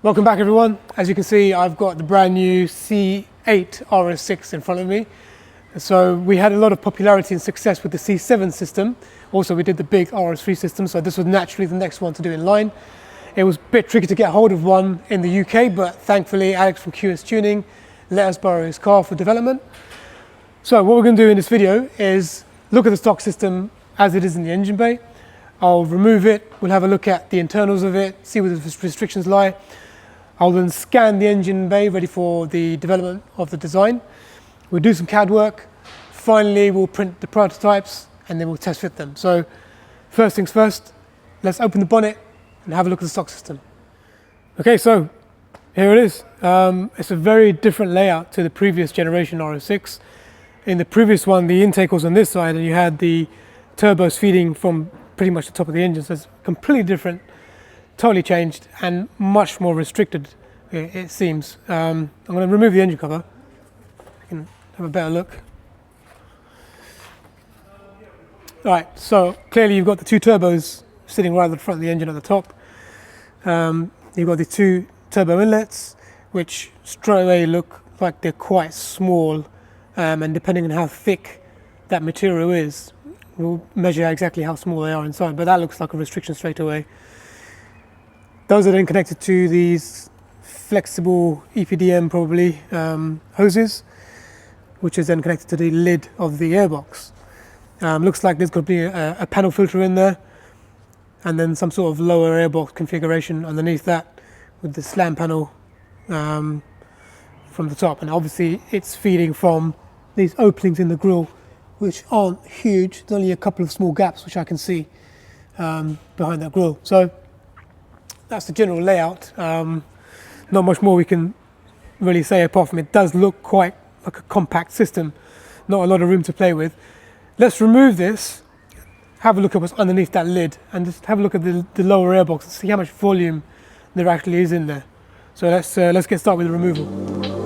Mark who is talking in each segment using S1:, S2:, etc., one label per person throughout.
S1: Welcome back everyone. As you can see, I've got the brand new C8 RS6 in front of me. So we had a lot of popularity and success with the C7 system. Also we did the big RS3 system, so this was naturally the next one to do in line. It was a bit tricky to get hold of one in the UK, but thankfully Alex from QS Tuning let us borrow his car for development. So what we're going to do in this video is look at the stock system as it is in the engine bay. I'll remove it, we'll have a look at the internals of it, see where the restrictions lie. I'll then scan the engine bay ready for the development of the design. We'll do some CAD work. Finally, we'll print the prototypes and then we'll test fit them. So first things first, let's open the bonnet and have a look at the stock system. Okay, so here it is. It's a very different layout to the previous generation RS6. In the previous one, the intake was on this side and you had the turbos feeding from pretty much the top of the engine. So it's completely different. Totally changed and much more restricted, it seems. I'm going to remove the engine cover. You can have a better look. All right, so clearly you've got the two turbos sitting right at the front of the engine at the top. You've got the two turbo inlets, which straight away look like they're quite small, and depending on how thick that material is, we'll measure exactly how small they are inside, but that looks like a restriction straight away. Those are then connected to these flexible EPDM probably hoses, which is then connected to the lid of the airbox. Looks like there's going to be a panel filter in there and then some sort of lower airbox configuration underneath that with the slam panel from the top. And obviously it's feeding from these openings in the grille, which aren't huge. There's only a couple of small gaps which I can see behind that grille. So that's the general layout. Not much more we can really say apart from it does look quite like a compact system. Not a lot of room to play with. Let's remove this, have a look at what's underneath that lid and just have a look at the lower airbox and see how much volume there actually is in there. So let's get started with the removal.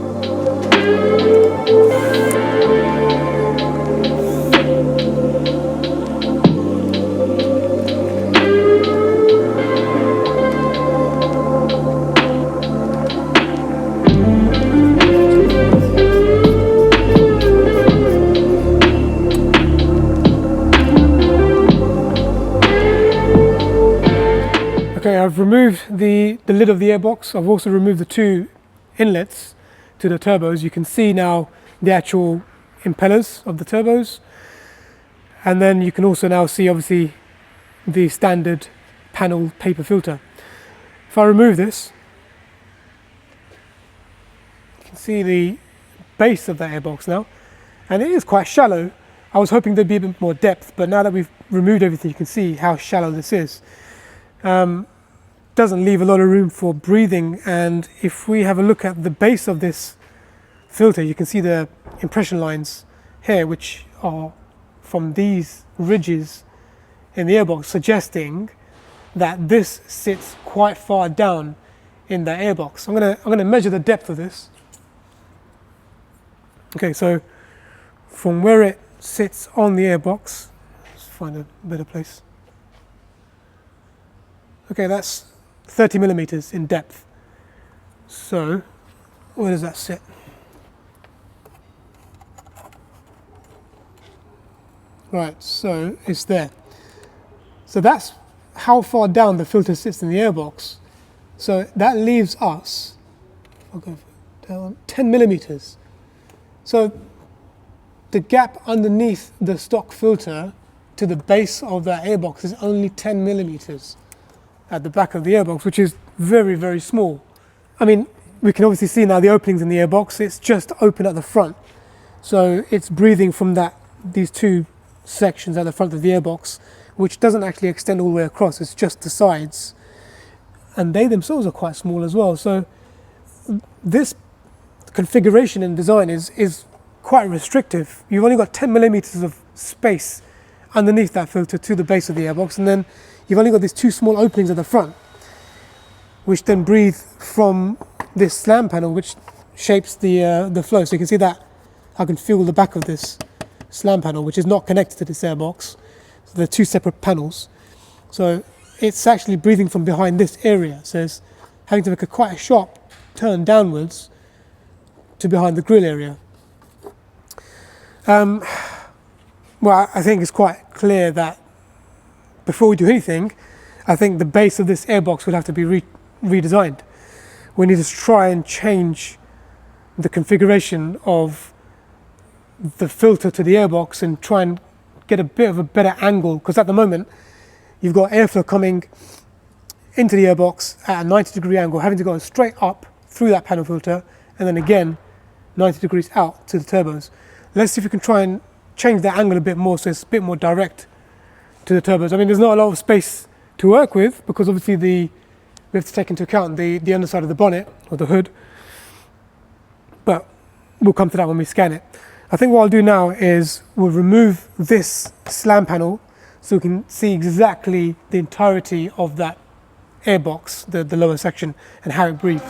S1: Okay, I've removed the lid of the airbox. I've also removed the two inlets to the turbos. You can see now the actual impellers of the turbos. And then you can also now see obviously the standard panel paper filter. If I remove this, you can see the base of that airbox now. And it is quite shallow. I was hoping there'd be a bit more depth, but now that we've removed everything, you can see how shallow this is. Doesn't leave a lot of room for breathing, and if we have a look at the base of this filter, you can see the impression lines here, which are from these ridges in the airbox, suggesting that this sits quite far down in that airbox. I'm gonna measure the depth of this. Okay, so from where it sits on the airbox, let's find a better place. Okay, that's 30 millimeters in depth. So where does that sit? Right, so it's there. So that's how far down the filter sits in the airbox. So that leaves us, I'll go down 10 millimeters. So the gap underneath the stock filter to the base of that airbox is only 10 millimeters. At the back of the airbox, which is very, very small. I mean, we can obviously see now the openings in the airbox. It's just open at the front. So it's breathing from these two sections at the front of the airbox, which doesn't actually extend all the way across. It's just the sides. And they themselves are quite small as well. So this configuration and design is quite restrictive. You've only got 10 millimeters of space underneath that filter to the base of the airbox. And then you've only got these two small openings at the front, which then breathe from this slam panel, which shapes the flow. So you can see that I can feel the back of this slam panel, which is not connected to this airbox. So they're two separate panels. So it's actually breathing from behind this area. So it's having to make quite a sharp turn downwards to behind the grille area. Well, I think it's quite clear that before we do anything, I think the base of this airbox would have to be redesigned. We need to try and change the configuration of the filter to the airbox and try and get a bit of a better angle, because at the moment you've got airflow coming into the airbox at a 90-degree angle, having to go straight up through that panel filter and then again 90 degrees out to the turbos. Let's see if we can try and change that angle a bit more so it's a bit more direct to the turbos. I mean, there's not a lot of space to work with because obviously we have to take into account the underside of the bonnet or the hood, but we'll come to that when we scan it. I think what I'll do now is we'll remove this slam panel so we can see exactly the entirety of that airbox, the lower section, and how it breathes.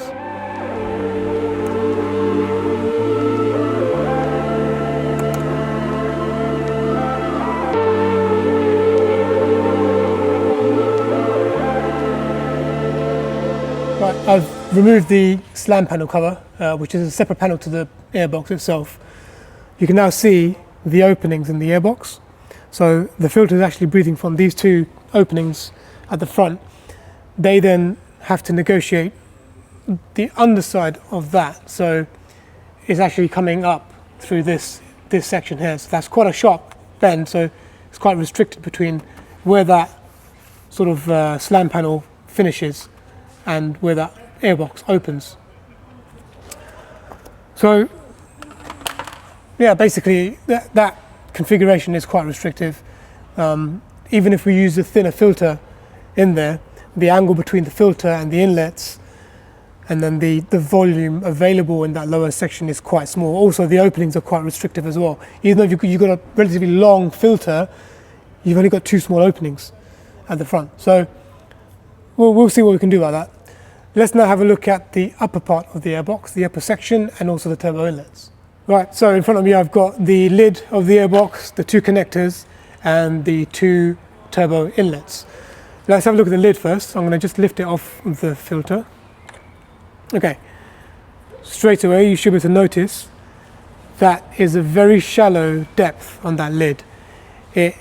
S1: Right, I've removed the slam panel cover, which is a separate panel to the airbox itself. You can now see the openings in the airbox. So the filter is actually breathing from these two openings at the front. They then have to negotiate the underside of that. So it's actually coming up through this section here. So that's quite a sharp bend. So it's quite restricted between where that sort of slam panel finishes and where that airbox opens. So yeah, basically that configuration is quite restrictive. Even if we use a thinner filter in there, the angle between the filter and the inlets and then the volume available in that lower section is quite small. Also, the openings are quite restrictive as well. Even though you've got a relatively long filter, you've only got two small openings at the front. So we'll see what we can do about that. Let's now have a look at the upper part of the airbox, the upper section, and also the turbo inlets. Right, so in front of me I've got the lid of the airbox, the two connectors, and the two turbo inlets. Let's have a look at the lid first. I'm going to just lift it off the filter. Okay, straight away you should be able to notice that is a very shallow depth on that lid. It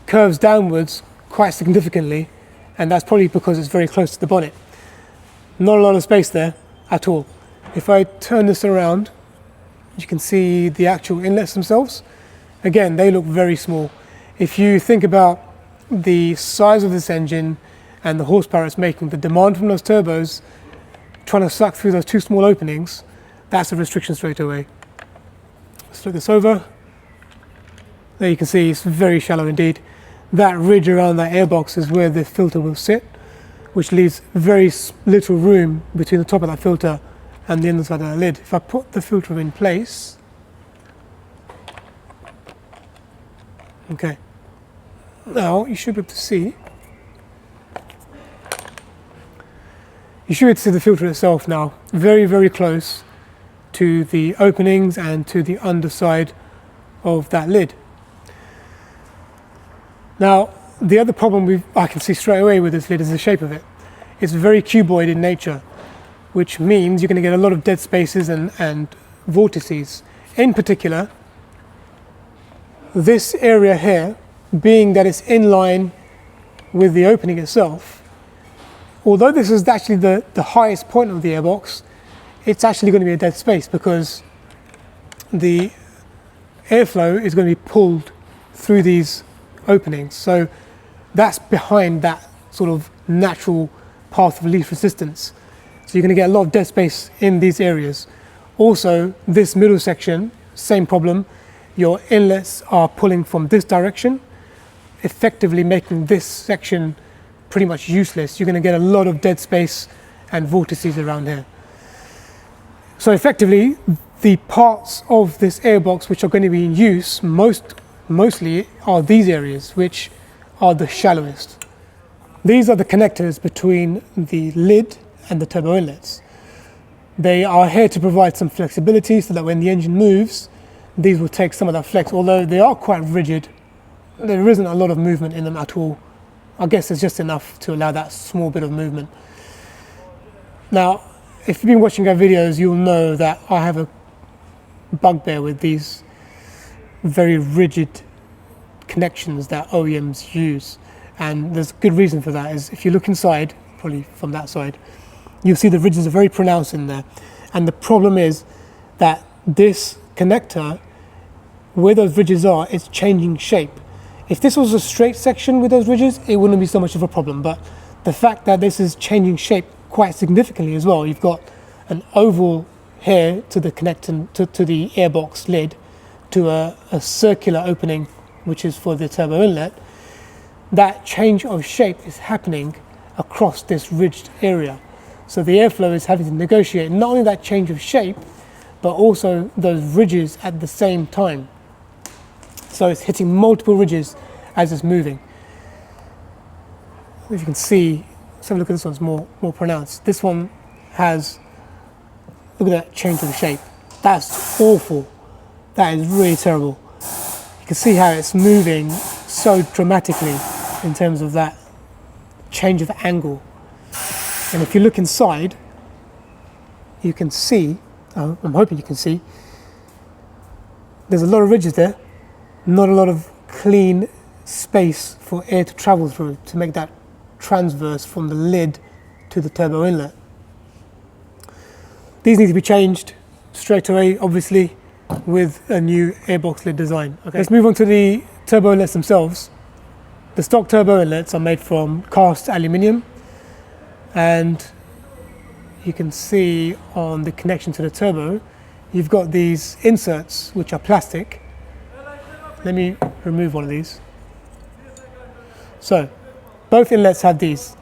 S1: curves downwards quite significantly, and that's probably because it's very close to the bonnet. Not a lot of space there at all. If I turn this around, you can see the actual inlets themselves. Again, they look very small. If you think about the size of this engine and the horsepower it's making, the demand from those turbos, trying to suck through those two small openings, that's a restriction straight away. Let's flip this over. There you can see it's very shallow indeed. That ridge around that airbox is where the filter will sit, which leaves very little room between the top of that filter and the underside of the lid. If I put the filter in place, okay, now you should be able to see, the filter itself now, very, very close to the openings and to the underside of that lid. Now, the other problem I can see straight away with this lid is the shape of it. It's very cuboid in nature, which means you're going to get a lot of dead spaces and vortices. In particular, this area here, being that it's in line with the opening itself, although this is actually the highest point of the airbox, it's actually going to be a dead space because the airflow is going to be pulled through these openings. So that's behind that sort of natural path of least resistance. So you're going to get a lot of dead space in these areas. Also, this middle section, same problem. Your inlets are pulling from this direction, effectively making this section pretty much useless. You're going to get a lot of dead space and vortices around here. So effectively, the parts of this airbox which are going to be in use mostly are these areas, which are the shallowest. These are the connectors between the lid and the turbo inlets. They are here to provide some flexibility so that when the engine moves, these will take some of that flex. Although they are quite rigid, there isn't a lot of movement in them at all. I guess it's just enough to allow that small bit of movement. Now, if you've been watching our videos, you'll know that I have a bugbear with these very rigid connections that OEMs use, and there's a good reason for that. Is if you look inside, probably from that side, you'll see the ridges are very pronounced in there, and the problem is that this connector, where those ridges are, it's changing shape. If this was a straight section with those ridges, it wouldn't be so much of a problem, but the fact that this is changing shape quite significantly as well, you've got an oval here to the connector, to the airbox lid, to a circular opening which is for the turbo inlet. That change of shape is happening across this ridged area, so the airflow is having to negotiate not only that change of shape but also those ridges at the same time. So it's hitting multiple ridges as it's moving. If you can see, let's have a look at this one's more pronounced. This one has, look at that change of shape. That's awful. That is really terrible. You can see how it's moving so dramatically in terms of that change of angle. And if you look inside, you can see, I'm hoping you can see, there's a lot of ridges there, not a lot of clean space for air to travel through to make that transverse from the lid to the turbo inlet. These need to be changed straight away, obviously, with a new airbox lid design. Okay, let's move on to the turbo inlets themselves. The stock turbo inlets are made from cast aluminium, and you can see on the connection to the turbo, you've got these inserts which are plastic. Let me remove one of these. So both inlets have these,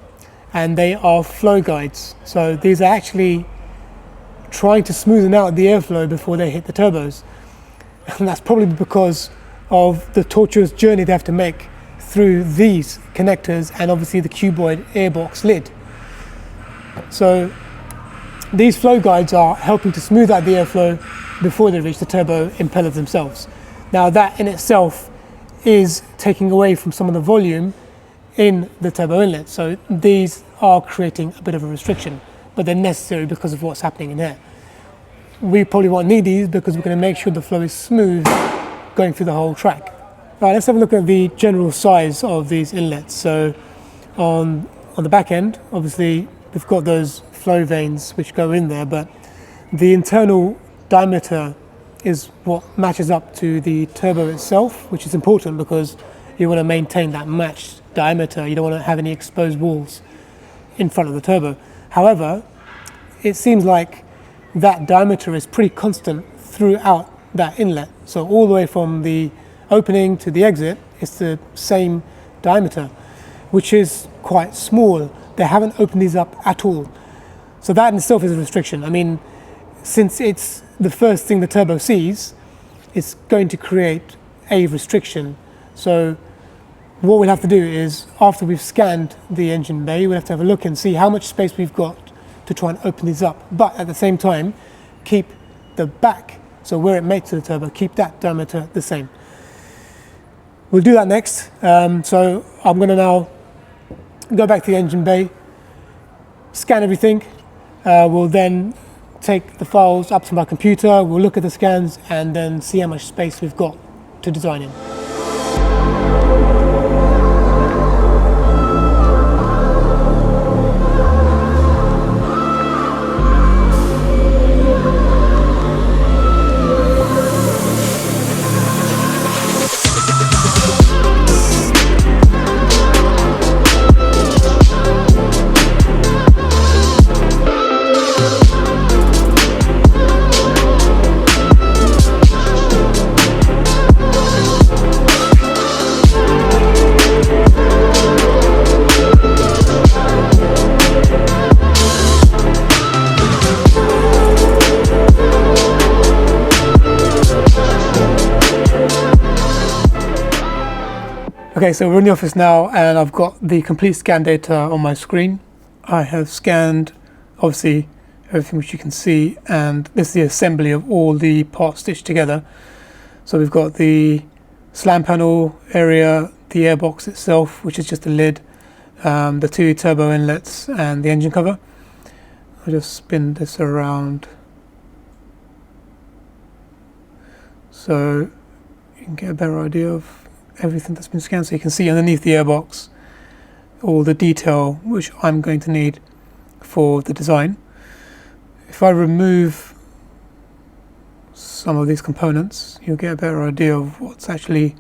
S1: and they are flow guides. So these are actually trying to smoothen out the airflow before they hit the turbos. And that's probably because of the tortuous journey they have to make through these connectors and obviously the cuboid airbox lid. So these flow guides are helping to smooth out the airflow before they reach the turbo impellers themselves. Now that in itself is taking away from some of the volume in the turbo inlet. So these are creating a bit of a restriction, but they're necessary because of what's happening in here. We probably won't need these because we're going to make sure the flow is smooth going through the whole track. All right, let's have a look at the general size of these inlets. So on the back end, obviously we've got those flow vanes which go in there, but the internal diameter is what matches up to the turbo itself, which is important because you want to maintain that matched diameter. You don't want to have any exposed walls in front of the turbo. However, it seems like that diameter is pretty constant throughout that inlet. So all the way from the opening to the exit, it's the same diameter, which is quite small. They haven't opened these up at all. So that in itself is a restriction. I mean, since it's the first thing the turbo sees, it's going to create a restriction. So what we'll have to do is, after we've scanned the engine bay, we'll have to have a look and see how much space we've got to try and open these up. But at the same time, keep the back, so where it mates to the turbo, keep that diameter the same. We'll do that next. So I'm going to now go back to the engine bay, scan everything. We'll then take the files up to my computer, we'll look at the scans and then see how much space we've got to design in. Okay, so we're in the office now and I've got the complete scan data on my screen. I have scanned, obviously, everything which you can see, and this is the assembly of all the parts stitched together. So we've got the slam panel area, the airbox itself, which is just a lid, the two turbo inlets and the engine cover. I'll just spin this around so you can get a better idea of everything that's been scanned. So you can see underneath the airbox all the detail which I'm going to need for the design. If I remove some of these components, you'll get a better idea of what's actually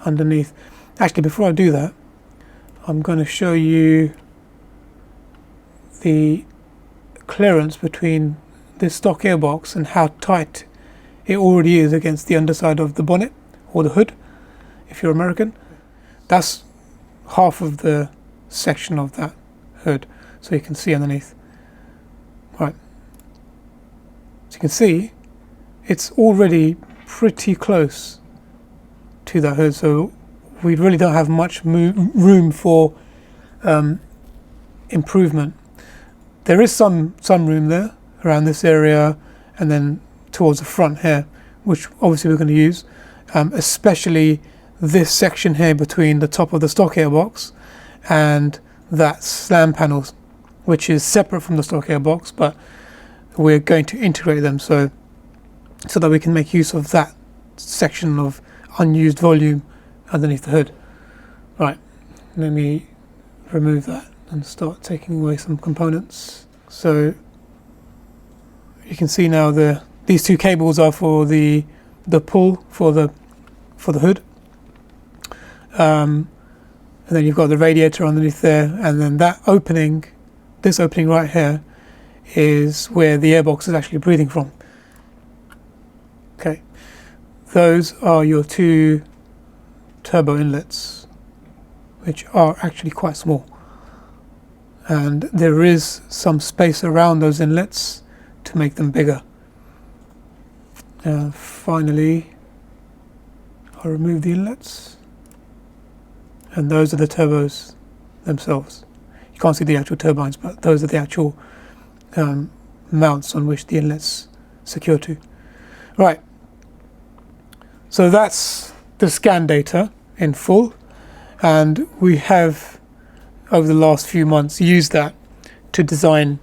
S1: underneath. Actually, before I do that, I'm going to show you the clearance between this stock airbox and how tight it already is against the underside of the bonnet or the hood if you're American. That's half of the section of that hood, so you can see underneath. Right, so you can see it's already pretty close to that hood, so we really don't have much room for improvement. There is some room there around this area and then towards the front here, which obviously we're going to use, especially this section here between the top of the stock airbox and that slam panel, which is separate from the stock airbox, but we're going to integrate them so that we can make use of that section of unused volume underneath the hood. Right, let me remove that and start taking away some components. So you can see now these two cables are for the pull for the hood, and then you've got the radiator underneath there, and then this opening right here is where the airbox is actually breathing from. Okay, those are your two turbo inlets, which are actually quite small, and there is some space around those inlets to make them bigger. Finally, I'll remove the inlets, and those are the turbos themselves. You can't see the actual turbines, but those are the actual mounts on which the inlet's secure to. Right, so that's the scan data in full, and we have over the last few months used that to design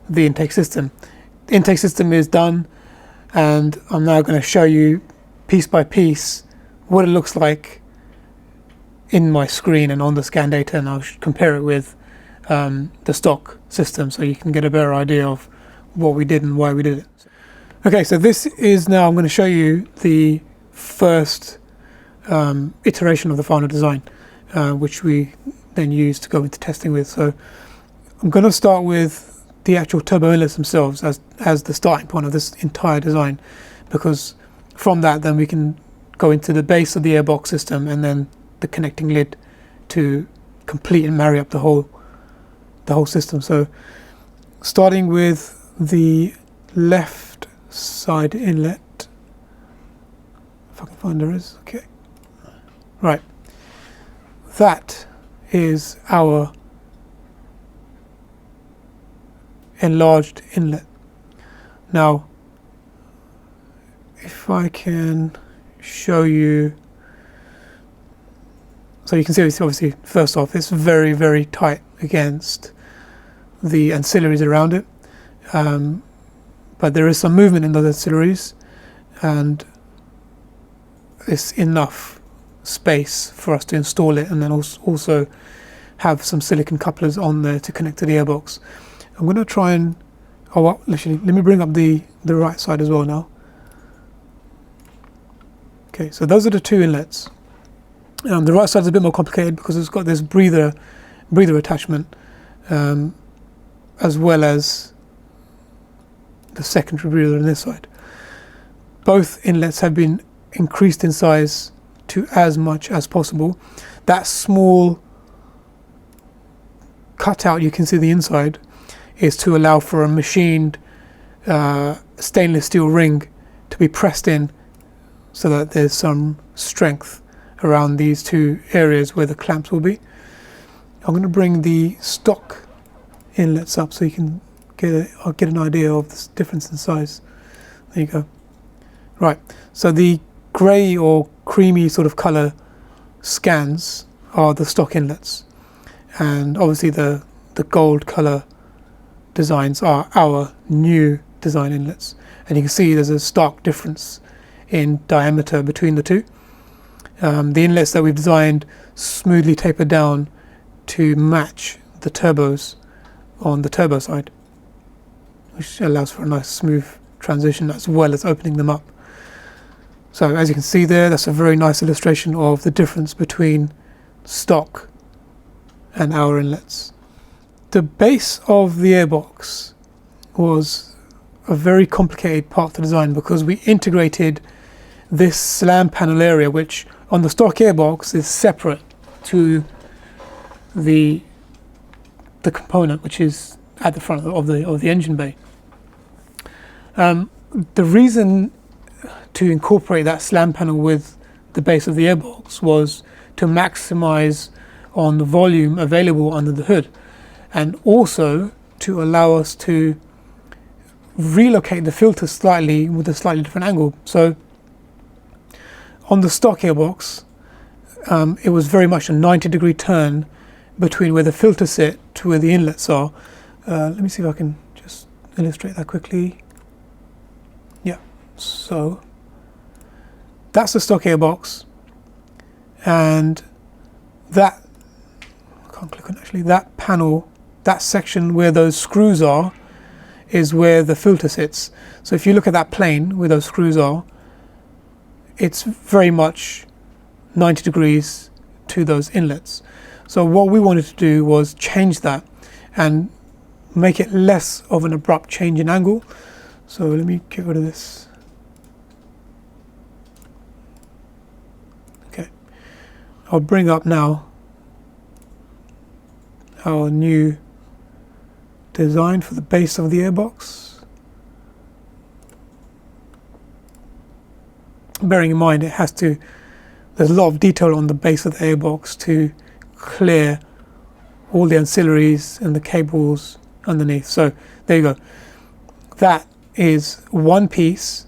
S1: the intake system. The intake system is done, and I'm now going to show you piece by piece what it looks like in my screen and on the scan data, and I'll compare it with the stock system so you can get a better idea of what we did and why we did it. Okay, so this is now, I'm going to show you the first iteration of the final design, which we then use to go into testing with. So I'm going to start with the actual turbo inlets themselves as the starting point of this entire design, because from that then we can go into the base of the airbox system and then the connecting lid to complete and marry up the whole system. So starting with the left side inlet, if I can find there is, okay, right, that is our enlarged inlet. Now if I can show you, so you can see obviously first off it's very, very tight against the ancillaries around it, but there is some movement in those ancillaries and it's enough space for us to install it, and then also have some silicon couplers on there to connect to the airbox. I'm going to try and, actually let me bring up the right side as well now. Okay, so those are the two inlets. The right side is a bit more complicated because it's got this breather attachment, as well as the secondary breather on this side. Both inlets have been increased in size to as much as possible. That small cutout you can see the inside is to allow for a machined stainless steel ring to be pressed in so that there's some strength around these two areas where the clamps will be. I'm going to bring the stock inlets up so you can get an idea of the difference in size. There you go. Right, so the grey or creamy sort of colour scans are the stock inlets, and obviously the gold colour designs are our new design inlets, and you can see there's a stark difference in diameter between the two. The inlets that we've designed smoothly taper down to match the turbos on the turbo side, which allows for a nice smooth transition as well as opening them up. So as you can see there, that's a very nice illustration of the difference between stock and our inlets. The base of the airbox was a very complicated part to design because we integrated this slam panel area, which on the stock airbox is separate to the component which is at the front of the engine bay. The reason to incorporate that slam panel with the base of the airbox was to maximize on the volume available under the hood, and also to allow us to relocate the filter slightly with a slightly different angle. So on the stock airbox, it was very much a 90-degree turn between where the filters sit to where the inlets are. Let me see if I can just illustrate that quickly. Yeah, so that's the stock airbox, and that, I can't click on actually, that panel, that section where those screws are, is where the filter sits. So if you look at that plane where those screws are, it's very much 90 degrees to those inlets. So what we wanted to do was change that and make it less of an abrupt change in angle. So let me get rid of this. Okay, I'll bring up now our new design for the base of the airbox. Bearing in mind there's a lot of detail on the base of the airbox to clear all the ancillaries and the cables underneath. So there you go. That is one piece.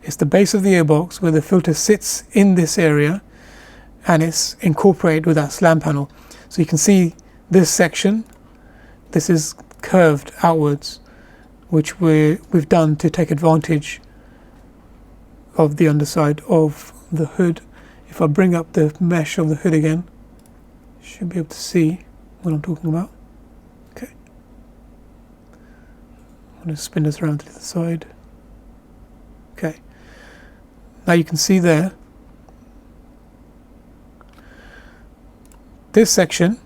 S1: It's the base of the airbox where the filter sits in this area, and it's incorporated with that slam panel. So you can see this section, this is curved outwards, which we've done to take advantage of the underside of the hood. If I bring up the mesh of the hood again, you should be able to see what I'm talking about. Okay, I'm going to spin this around to the side. Okay, now you can see there, this section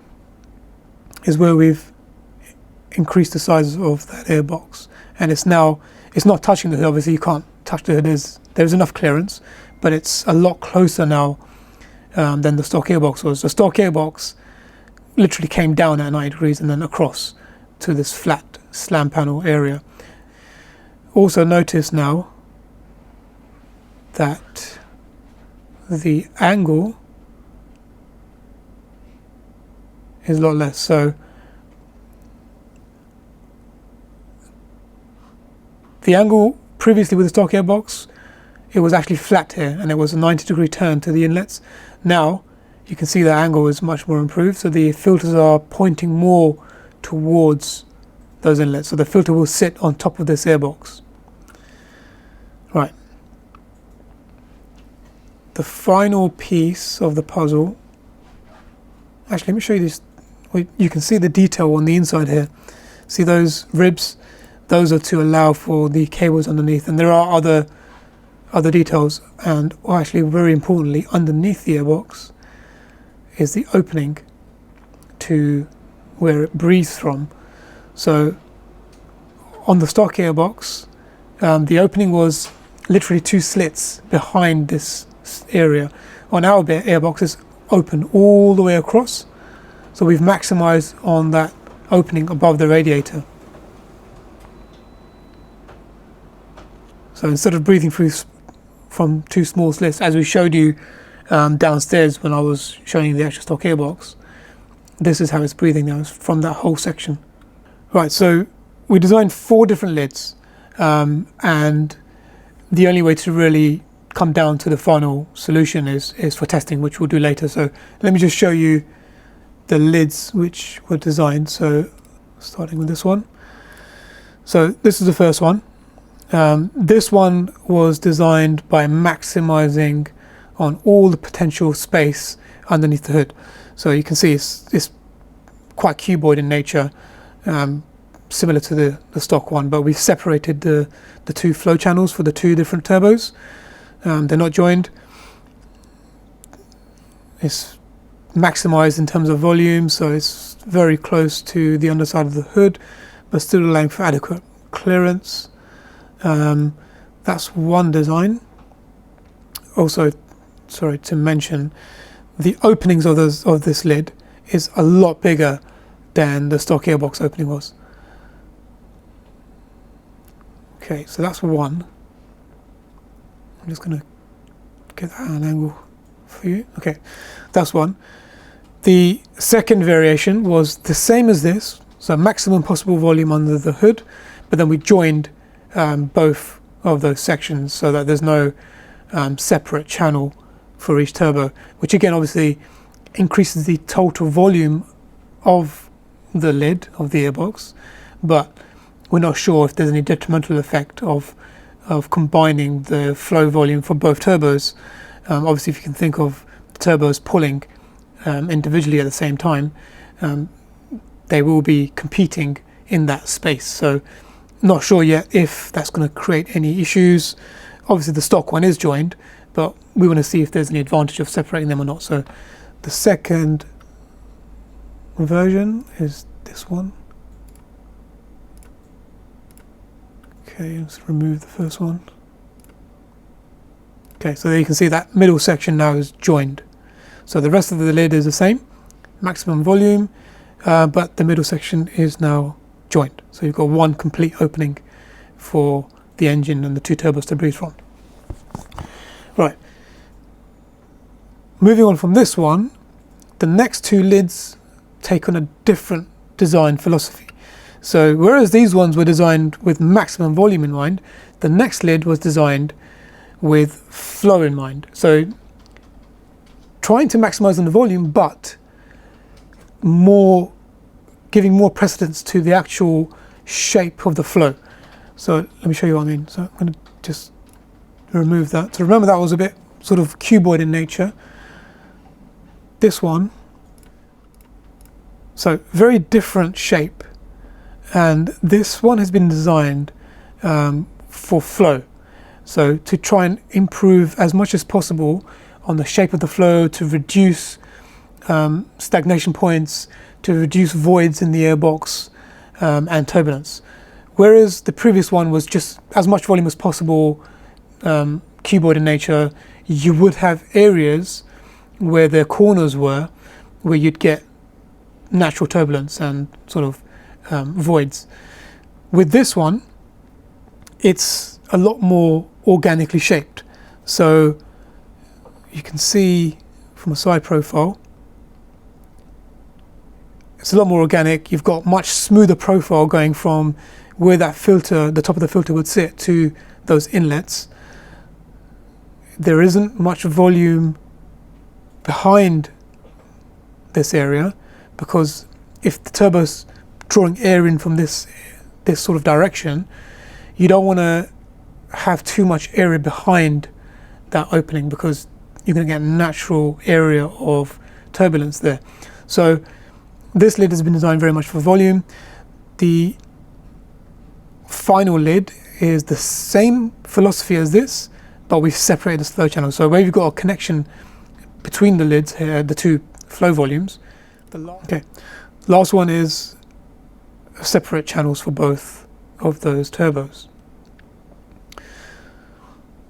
S1: is where we've increased the size of that airbox, and it's not touching the hood. Obviously you can't touch the hood, there's enough clearance, but it's a lot closer now than the stock airbox was. The stock airbox literally came down at 90 degrees and then across to this flat slam panel area. Also notice now that the angle is a lot less. So the angle previously with the stock airbox, it was actually flat here and it was a 90-degree turn to the inlets. Now you can see the angle is much more improved, so the filters are pointing more towards those inlets, so the filter will sit on top of this airbox. Right, the final piece of the puzzle, actually let me show you this. You can see the detail on the inside here. See those ribs? Those are to allow for the cables underneath, and there are other details, and actually very importantly underneath the airbox is the opening to where it breathes from. So on the stock airbox, the opening was literally two slits behind this area. On our airbox it's open all the way across, so we've maximized on that opening above the radiator. So instead of breathing through from two small slits, as we showed you downstairs when I was showing you the actual stock airbox, this is how it's breathing now, it's from that whole section. Right, so we designed 4 different lids, and the only way to really come down to the final solution is for testing, which we'll do later. So let me just show you the lids which were designed. So starting with this one. So this is the first one. This one was designed by maximizing on all the potential space underneath the hood. So you can see it's quite cuboid in nature, similar to the stock one, but we've separated the two flow channels for the two different turbos. They're not joined. It's maximized in terms of volume, so it's very close to the underside of the hood, but still allowing for adequate clearance. That's one design. Also, sorry to mention, the openings of this lid is a lot bigger than the stock Airbox opening was. Okay, so that's one. I'm just going to get that at an angle for you. Okay, that's one. The second variation was the same as this, so maximum possible volume under the hood, but then we joined both of those sections so that there's no separate channel for each turbo, which again obviously increases the total volume of the lid of the Airbox, but we're not sure if there's any detrimental effect of combining the flow volume for both turbos. Obviously, if you can think of the turbos pulling individually at the same time, they will be competing in that space. So not sure yet if that's going to create any issues. Obviously the stock one is joined, but we want to see if there's any advantage of separating them or not. So the second version is this one. Okay, let's remove the first one. Okay, so there you can see that middle section now is joined. So the rest of the lid is the same, maximum volume, but the middle section is now joined. So you've got one complete opening for the engine and the two turbos to breathe from. Right. Moving on from this one, the next two lids take on a different design philosophy. So whereas these ones were designed with maximum volume in mind, the next lid was designed with flow in mind. So trying to maximize on the volume, but giving more precedence to the actual shape of the flow. So let me show you what I mean. So I'm going to just remove that. So remember that was a bit sort of cuboid in nature. This one, so very different shape, and this one has been designed for flow. So to try and improve as much as possible on the shape of the flow, to reduce stagnation points, to reduce voids in the airbox and turbulence. Whereas the previous one was just as much volume as possible, cuboid in nature. You would have areas where the corners were, where you'd get natural turbulence and sort of voids. With this one, it's a lot more organically shaped. So you can see from a side profile, it's a lot more organic. You've got much smoother profile going from where that filter, the top of the filter would sit, to those inlets. There isn't much volume behind this area, because if the turbo's drawing air in from this sort of direction, you don't want to have too much area behind that opening, because you're going to get a natural area of turbulence there. So this lid has been designed very much for volume. The final lid is the same philosophy as this, but we've separated the flow channel. So where you've got a connection between the lids here, the two flow volumes. Okay, last one is separate channels for both of those turbos.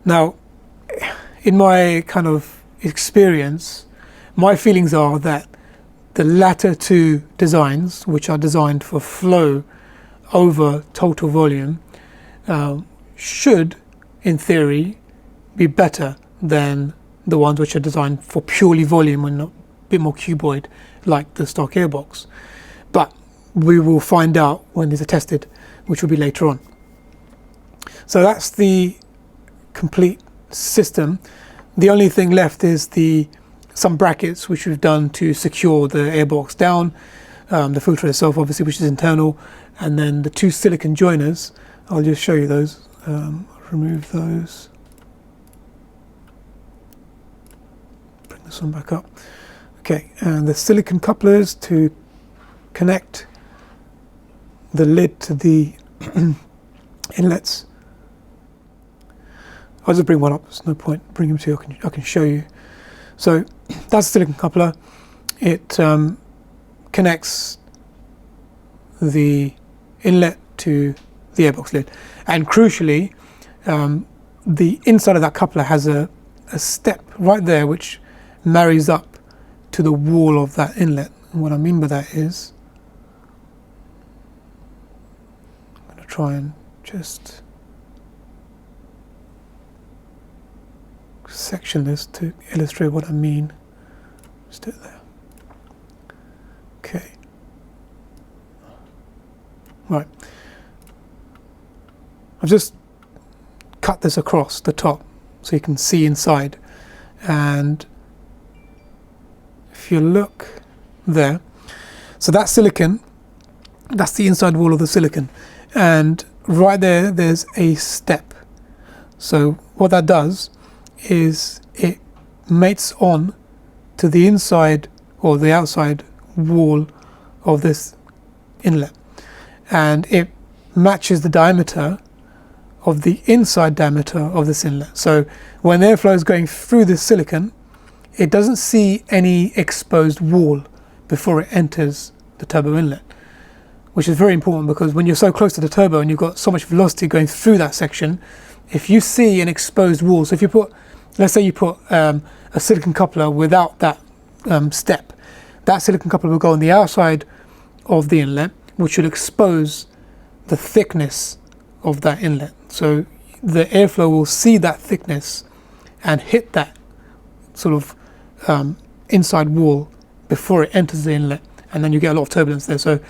S1: Now, in my kind of experience, my feelings are that the latter two designs, which are designed for flow over total volume, should, in theory, be better than the ones which are designed for purely volume and a bit more cuboid, like the stock Airbox. But we will find out when these are tested, which will be later on. So that's the complete system. The only thing left is some brackets which we've done to secure the Airbox down. the filter itself, obviously, which is internal, and then the two silicon joiners. I'll just show you those. Remove those. Bring this one back up. Okay, and the silicon couplers to connect the lid to the inlets. I'll just bring one up. There's no point bringing them to you. I can show you. So that's a silicon coupler. It connects the inlet to the airbox lid, and crucially, the inside of that coupler has a step right there which marries up to the wall of that inlet. And what I mean by that is, I'm going to try and just section this to illustrate what I mean. Just do it there. Okay. Right. I've just cut this across the top so you can see inside, and if you look there, so that silicon, that's the inside wall of the silicon, and right there there's a step. So what that does is it mates on to the inside or the outside wall of this inlet, and it matches the diameter of the inside diameter of this inlet. So when airflow is going through this silicon, it doesn't see any exposed wall before it enters the turbo inlet, which is very important, because when you're so close to the turbo and you've got so much velocity going through that section, if you see an exposed wall, so if you put, let's say you put a silicon coupler without that step, that silicon coupler will go on the outside of the inlet, which will expose the thickness of that inlet. So the airflow will see that thickness and hit that sort of inside wall before it enters the inlet, and then you get a lot of turbulence there. So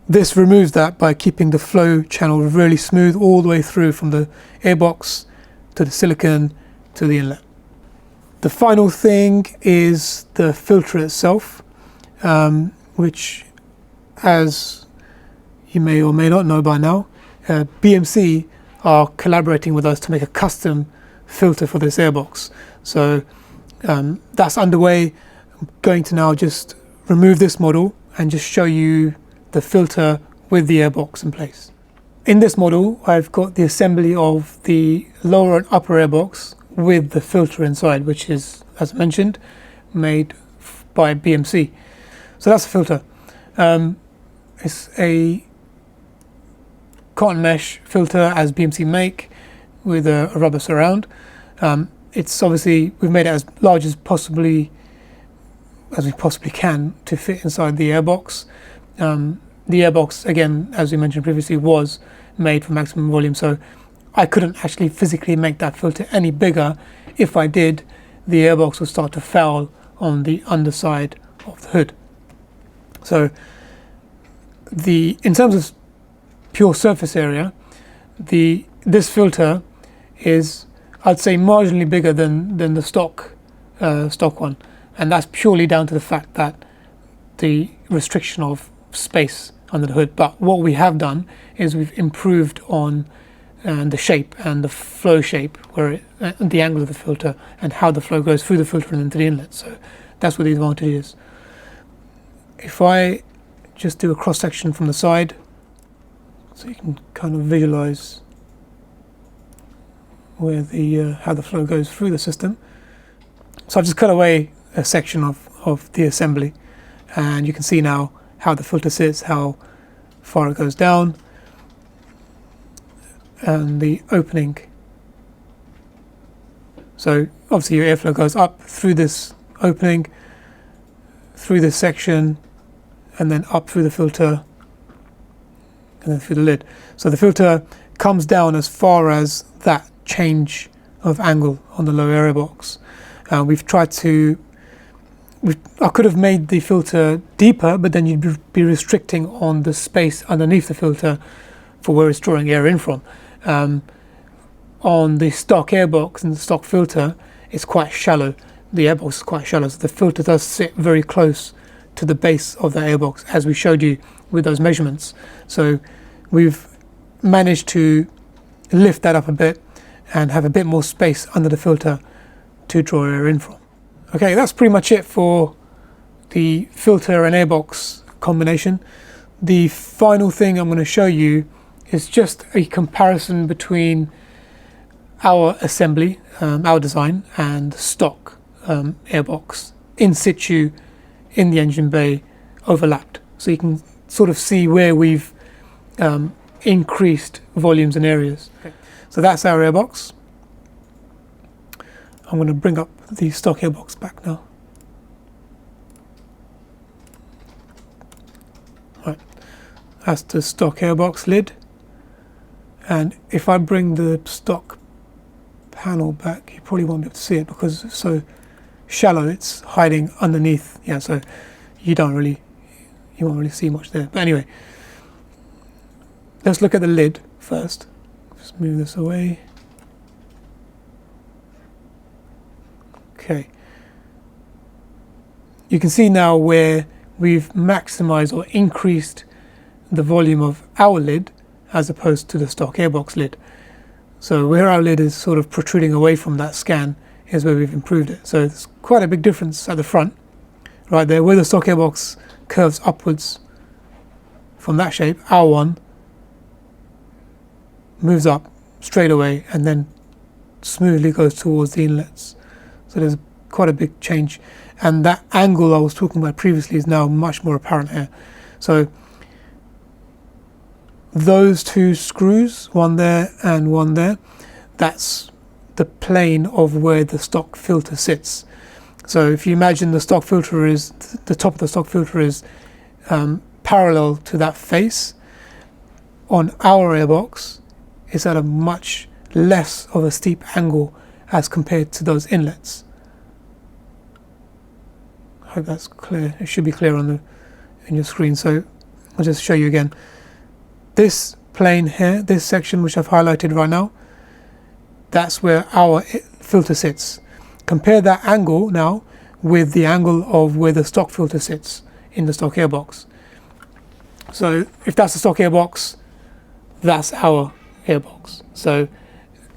S1: this removes that by keeping the flow channel really smooth all the way through from the airbox to the silicon to the inlet. The final thing is the filter itself, which, as you may or may not know by now, BMC are collaborating with us to make a custom filter for this airbox. So that's underway. I'm going to now just remove this model and just show you the filter with the airbox in place. In this model, I've got the assembly of the lower and upper airbox with the filter inside, which is, as mentioned, made by BMC. So that's the filter. It's a cotton mesh filter as BMC make, with a rubber surround. It's obviously, we've made it as large as we possibly can to fit inside the airbox. The airbox, again, as we mentioned previously, was made for maximum volume, so I couldn't actually physically make that filter any bigger. If I did, the airbox would start to foul on the underside of the hood. So in terms of pure surface area, this filter is, I'd say, marginally bigger than the stock one, and that's purely down to the fact that the restriction of space under the hood. But what we have done is we've improved on the shape and the flow shape, where the angle of the filter and how the flow goes through the filter and into the inlet. So that's what the advantage is. If I just do a cross section from the side, so you can kind of visualize where how the flow goes through the system. So I've just cut away a section of the assembly, and you can see now how the filter sits, how far it goes down, and the opening. So obviously your airflow goes up through this opening, through this section, and then up through the filter, and then through the lid. So the filter comes down as far as that change of angle on the lower airbox. We've tried to, I could have made the filter deeper, but then you'd be restricting on the space underneath the filter for where it's drawing air in from. On the stock airbox and the stock filter, it's quite shallow. The airbox is quite shallow, so the filter does sit very close to the base of the airbox, as we showed you with those measurements. So we've managed to lift that up a bit and have a bit more space under the filter to draw air in from. Okay, that's pretty much it for the filter and airbox combination. The final thing I'm going to show you is just a comparison between our assembly, our design, and stock airbox in situ in the engine bay overlapped. So you can sort of see where we've increased volumes and areas. Okay. So that's our airbox. I'm going to bring up the stock airbox back now. Right, that's the stock airbox lid. And if I bring the stock panel back, you probably won't be able to see it because it's so shallow, it's hiding underneath. Yeah, so you won't really see much there. But anyway, let's look at the lid first. Just move this away. Okay. You can see now where we've maximized or increased the volume of our lid as opposed to the stock airbox lid. So where our lid is sort of protruding away from that scan is where we've improved it. So it's quite a big difference at the front, right there, where the stock airbox curves upwards from that shape. Our one moves up straight away and then smoothly goes towards the inlets. So there's quite a big change, and that angle I was talking about previously is now much more apparent here. So those two screws, one there and one there, that's the plane of where the stock filter sits. So if you imagine the stock filter is, the top of the stock filter is parallel to that face, on our airbox it's at a much less of a steep angle as compared to those inlets. I hope that's clear. It should be clear on your screen. So I'll just show you again. This plane here, this section which I've highlighted right now, that's where our filter sits. Compare that angle now with the angle of where the stock filter sits in the stock airbox. So if that's the stock airbox, that's our airbox. So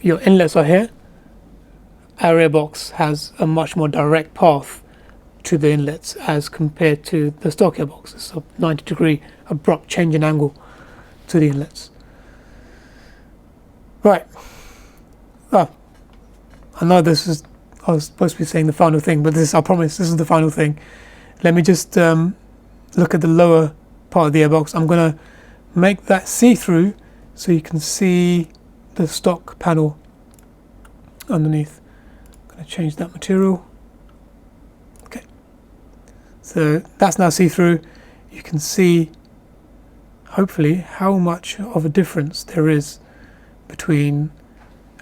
S1: your inlets are here. Our airbox has a much more direct path to the inlets as compared to the stock airbox. It's a 90-degree abrupt change in angle to the inlets. Right. Oh, I know this is, I was supposed to be saying the final thing, but I promise this is the final thing. Let me just look at the lower part of the airbox. I'm going to make that see-through so you can see the stock panel underneath. I'm going to change that material. Okay. So that's now see-through. You can see, hopefully, how much of a difference there is between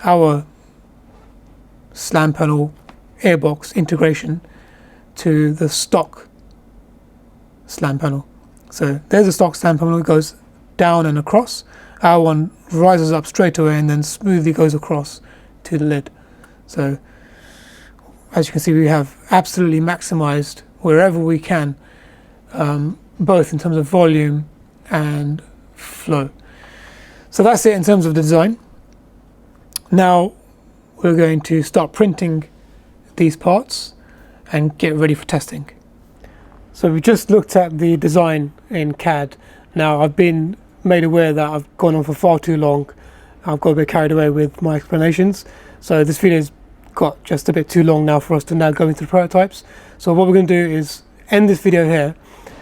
S1: our slam panel airbox integration to the stock slam panel. So there's a stock slam panel that goes down and across. Our one rises up straight away and then smoothly goes across to the lid. So as you can see, we have absolutely maximized wherever we can, both in terms of volume and flow. So that's it in terms of the design. Now we're going to start printing these parts and get ready for testing. So we just looked at the design in CAD. Now I've been made aware that I've gone on for far too long. I've got a bit carried away with my explanations. So this video's got just a bit too long now for us to now go into the prototypes. So what we're going to do is end this video here,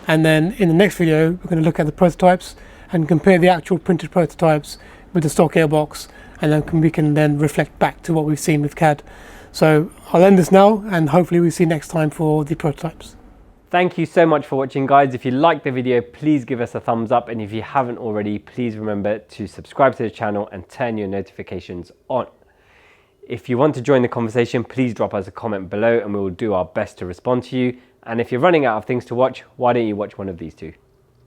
S1: and then in the next video we're going to look at the prototypes and compare the actual printed prototypes with the stock airbox, and then we can then reflect back to what we've seen with CAD. So I'll end this now, and hopefully we'll see you next time for the prototypes.
S2: Thank you so much for watching, guys. If you liked the video, please give us a thumbs up, and if you haven't already, please remember to subscribe to the channel and turn your notifications on. If you want to join the conversation, please drop us a comment below and we will do our best to respond to you. And if you're running out of things to watch, why don't you watch one of these two?